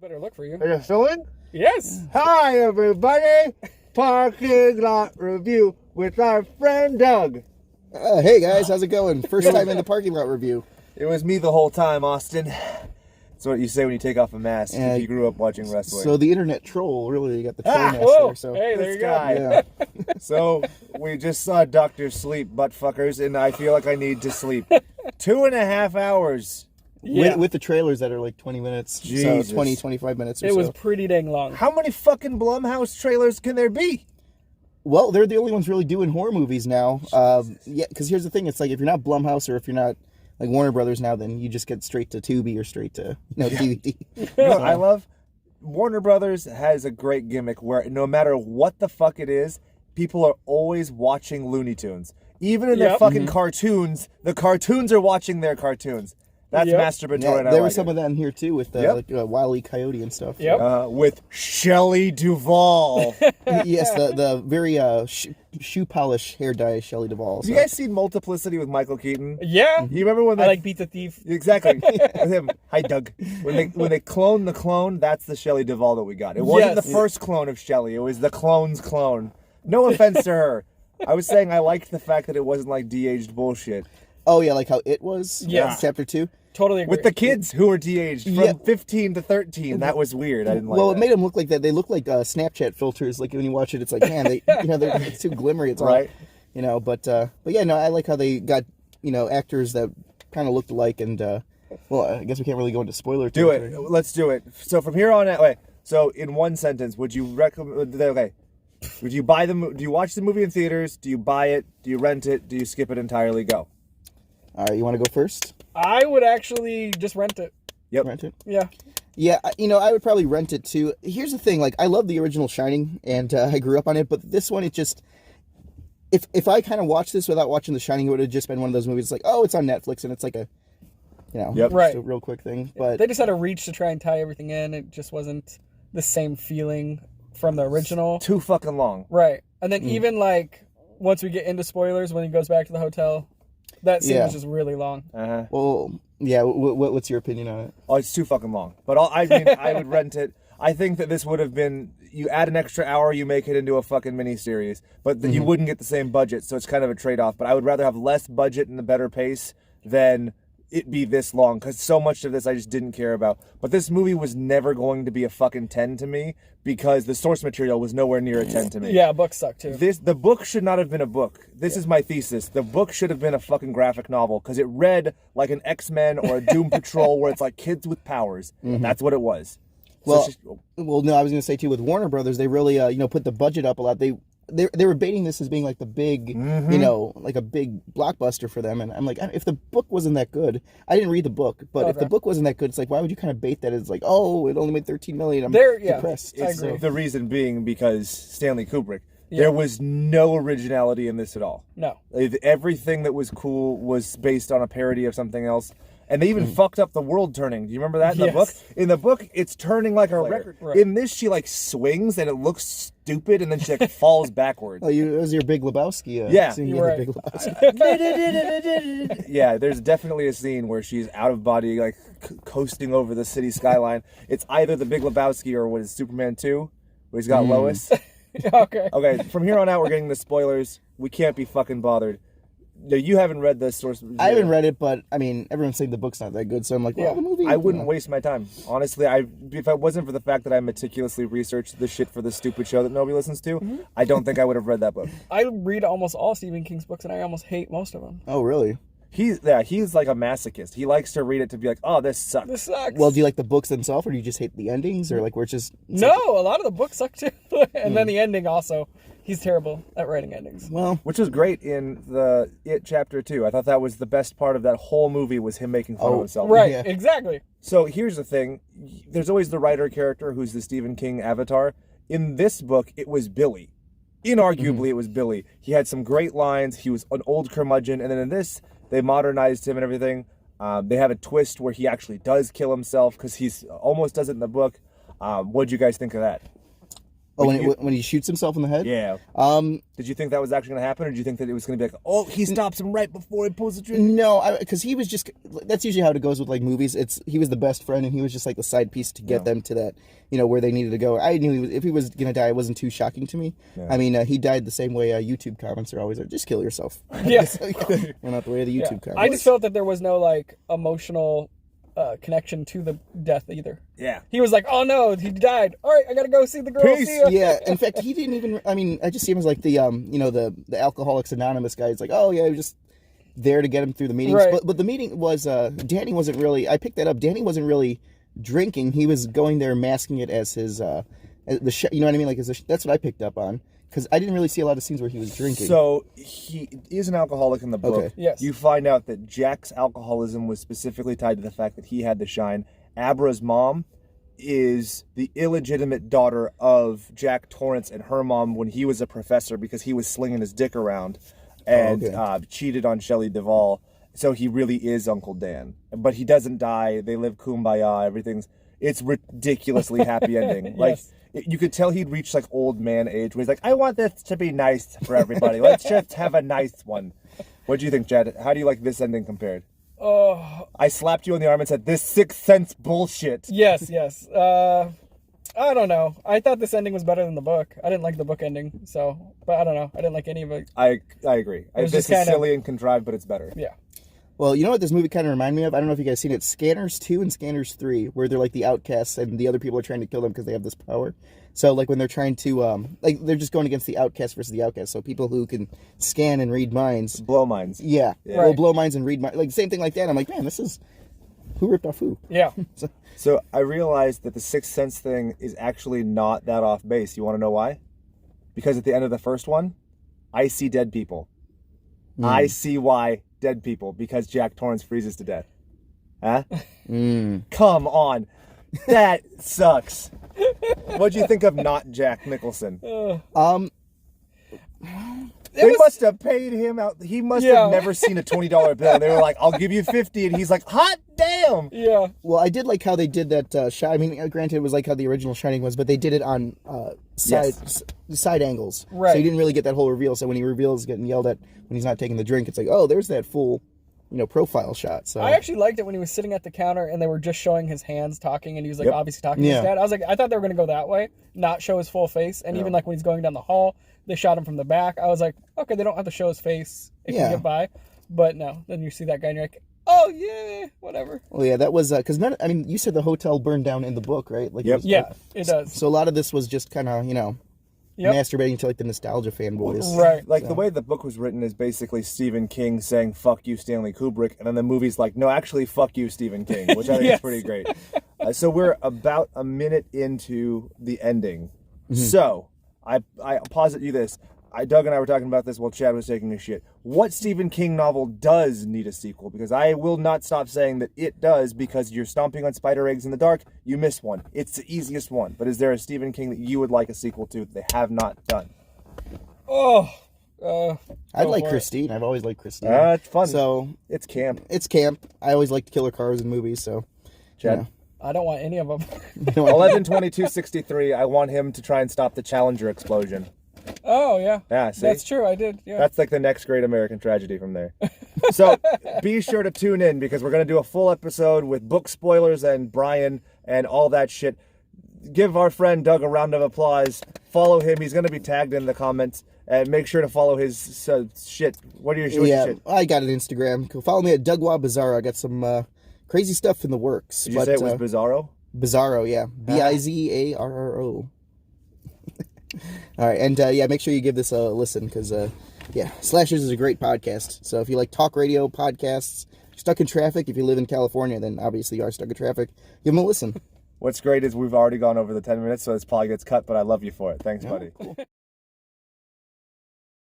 Better look for you. Are you still in? Yes. Hi, everybody. Parking lot review with our friend Doug. Hey guys, how's it going? First time in the parking lot review. It was me the whole time, Austin. That's what you say when you take off a mask if you grew up watching wrestling. So the internet troll really got the troll mask Whoa. there. So Hey, there you go. guy. yeah. So we just saw Dr. Sleep, buttfuckers, and I feel like I need to sleep. 2.5 hours. Yeah. With the trailers that are like 20 minutes, Jesus. so 20, 25 minutes or It was so. pretty dang long. How many fucking Blumhouse trailers can there be? Well, they're the only ones really doing horror movies now. Yeah, because here's the thing: it's like if you're not Blumhouse or if you're not like Warner Brothers now, then you just get straight to Tubi or straight to DVD. You know what I love? Warner Brothers has a great gimmick where no matter what the fuck it is, people are always watching Looney Tunes. Even in their fucking cartoons, the cartoons are watching their cartoons. That's masturbatory. Yeah, and I there like was some of that in here too with like, Wile E. Coyote and stuff. Yep. with Shelley Duvall. Yes, the very shoe polish hair dye Shelley Duvall. Have you guys seen Multiplicity with Michael Keaton? Yeah. You remember when I like Beat the Thief. Exactly. With him. Hi, Doug. When they clone the clone, that's the Shelley Duvall that we got. It wasn't the first clone of Shelley. It was the clone's clone. No offense to her. I was saying I liked the fact that it wasn't like de-aged bullshit. Oh yeah, like how It was. Yes. Chapter 2. Totally agree. With the kids who were de-aged from 15 to 13. That was weird. I didn't like that. Well, it made them look like that. They look like Snapchat filters. Like when you watch it, it's like, man, it's too glimmery. It's right. All, but yeah, no, I like how they got actors that kind of looked alike. And well, I guess we can't really go into spoiler. Do it. Let's do it. So from here on out, so in one sentence, would you recommend? Okay. Would you buy the? Do you watch the movie in theaters? Do you buy it? Do you rent it? Do you skip it entirely? Go. All right, you want to go first? I would actually just rent it. Yep. Rent it. Yeah. Yeah, I would probably rent it too. Here's the thing, like I love the original Shining, and I grew up on it, but this one, it just, if I kind of watched this without watching The Shining, it would have just been one of those movies. It's like, oh, it's on Netflix, and it's like a, just a real quick thing. But They just had a reach to try and tie everything in. It just wasn't the same feeling from the original. Too fucking long. Right. And then even like once we get into spoilers, when he goes back to the hotel, that scene was just really long. Uh-huh. well, yeah. What's your opinion on it? Oh, it's too fucking long. But I would rent it. I think that this would have been, you add an extra hour, you make it into a fucking miniseries, but you wouldn't get the same budget, so it's kind of a trade-off. But I would rather have less budget and a better pace than it be this long, because so much of this I just didn't care about. But this movie was never going to be a fucking 10 to me, because the source material was nowhere near a 10 to me. Yeah, books suck too. The book should not have been a book. This is my thesis. The book should have been a fucking graphic novel, because it read like an X-Men or a Doom Patrol, where it's like kids with powers. That's what it was. Well, no, I was going to say too, with Warner Brothers, they really put the budget up a lot. They were baiting this as being like the big, like a big blockbuster for them. And I'm like, if the book wasn't that good, I didn't read the book, but if the book wasn't that good, it's like, why would you kind of bait that? It's like, oh, it only made $13 million. I'm depressed. I agree. The reason being because Stanley Kubrick. There was no originality in this at all. No. Everything that was cool was based on a parody of something else. And they even fucked up the world turning. Do you remember that in the book? In the book, it's turning like a record. Right. In this, she like swings and it looks stupid, and then she like falls backwards. Oh, it was your Big Lebowski. You're right. Big Lebowski. Yeah, there's definitely a scene where she's out of body, like coasting over the city skyline. It's either the Big Lebowski or what is Superman 2, where he's got Lois. Okay, from here on out, we're getting the spoilers. We can't be fucking bothered. No, you haven't read the source. I haven't read it, but I mean, everyone's saying the book's not that good, so I'm like, well, the movie. I wouldn't waste my time. Honestly, if it wasn't for the fact that I meticulously researched the shit for the stupid show that nobody listens to, I don't think I would have read that book. I read almost all Stephen King's books, and I almost hate most of them. Oh, really? He's like a masochist. He likes to read it to be like, oh, this sucks. This sucks. Well, do you like the books themselves, or do you just hate the endings, or like where it's just... No, a lot of the books suck too. And then the ending also. He's terrible at writing endings. Well, which was great in the It Chapter 2. I thought that was the best part of that whole movie was him making fun of himself. Right, exactly. So here's the thing. There's always the writer character who's the Stephen King avatar. In this book, it was Billy. Inarguably, it was Billy. He had some great lines. He was an old curmudgeon. And then in this, they modernized him and everything. They have a twist where he actually does kill himself because he's almost does it in the book. What'd you guys think of that? Oh, when he shoots himself in the head? Yeah. Did you think that was actually going to happen, or did you think that it was going to be like, oh, he stops him right before he pulls the trigger? No, because he was just, that's usually how it goes with like movies. He was the best friend, and he was just like the side piece to get them to that, where they needed to go. I knew if he was going to die, it wasn't too shocking to me. Yeah. I mean, he died the same way YouTube comments are always like, just kill yourself. Yes. We're not the way of the YouTube comments. I just felt that there was no like emotional connection to the death either. Yeah. He was like, oh no, he died. All right, I gotta go see the girl. Peace. See ya. Yeah. In fact, he didn't even, I mean, I just see him as like the, the Alcoholics Anonymous guy. It's like, oh yeah, he was just there to get him through the meetings. Right. But the meeting was, Danny wasn't really, I picked that up. Danny wasn't really drinking. He was going there masking it as his, you know what I mean? Like, that's what I picked up on. Because I didn't really see a lot of scenes where he was drinking. So he is an alcoholic in the book. Okay. Yes. You find out that Jack's alcoholism was specifically tied to the fact that he had the shine. Abra's mom is the illegitimate daughter of Jack Torrance and her mom when he was a professor because he was slinging his dick around and cheated on Shelley Duvall. So he really is Uncle Dan. But he doesn't die. They live kumbaya. It's ridiculously happy ending. Like. Yes. You could tell he'd reached like old man age where he's like, I want this to be nice for everybody. Let's just have a nice one. What do you think, Chad? How do you like this ending compared? I slapped you on the arm and said, this Sixth Sense bullshit. Yes. I don't know. I thought this ending was better than the book. I didn't like the book ending, but I don't know. I didn't like any of it. I agree. This is silly and contrived, but it's better. Yeah. Well, you know what this movie kind of reminded me of? I don't know if you guys seen it. Scanners 2 and Scanners 3, where they're like the outcasts and the other people are trying to kill them because they have this power. So like when they're trying to, they're just going against the outcast versus the outcast. So people who can scan and read minds. Blow minds. Yeah. Right. Well, blow minds and read minds. Like same thing like that. I'm like, man, this is, who ripped off who? Yeah. So I realized that the Sixth Sense thing is actually not that off base. You want to know why? Because at the end of the first one, I see dead people. I see why dead people, because Jack Torrance freezes to death. Huh? Come on. That sucks. What'd you think of not Jack Nicholson? They must have paid him out. He must have never seen a $20 bill. They were like, I'll give you 50. And he's like, hot damn. Yeah. Well, I did like how they did that shot. I mean, granted, it was like how the original Shining was, but they did it on side angles. Right. So you didn't really get that whole reveal. So when he reveals getting yelled at when he's not taking the drink, it's like, oh, there's that full, profile shot. So I actually liked it when he was sitting at the counter and they were just showing his hands talking and he was like obviously talking to his dad. I was like, I thought they were going to go that way, not show his full face. And even like when he's going down the hall, they shot him from the back. I was like, okay, they don't have to show his face. It can get by. But no, then you see that guy and you're like, oh yeah, whatever. Well, yeah, that was because you said the hotel burned down in the book, right? Like, it does. So a lot of this was just kind of, masturbating to like the nostalgia fanboys, right? Like the way the book was written is basically Stephen King saying "fuck you, Stanley Kubrick," and then the movie's like, "No, actually, fuck you, Stephen King," which I think is pretty great. So we're about a minute into the ending. So I posit you this. Doug and I were talking about this while Chad was taking a shit. What Stephen King novel does need a sequel? Because I will not stop saying that it does, because you're stomping on spider eggs in the dark, you miss one. It's the easiest one. But is there a Stephen King that you would like a sequel to that they have not done? I'd like Christine. I've always liked Christine. It's fun. So it's camp. It's camp. I always liked killer cars in movies, so. Chad? I don't want any of them. 11/22/63, I want him to try and stop the Challenger explosion. Oh, yeah. Yeah, see? That's true, I did. Yeah. That's like the next great American tragedy from there. So be sure to tune in, because we're going to do a full episode with book spoilers and Brian and all that shit. Give our friend Doug a round of applause. Follow him. He's going to be tagged in the comments. And make sure to follow his shit. What are your shit? I got an Instagram. Follow me at Dougwa Bizarro. I got some crazy stuff in the works. Did you say it was Bizarro? Bizarro, yeah. Bizarro. All right, and make sure you give this a listen, because Slashers is a great podcast. So if you like talk radio podcasts, stuck in traffic, if you live in California, then obviously you are stuck in traffic, give them a listen. What's great is we've already gone over the 10 minutes, so this probably gets cut, but I love you for it. Thanks, buddy. Cool.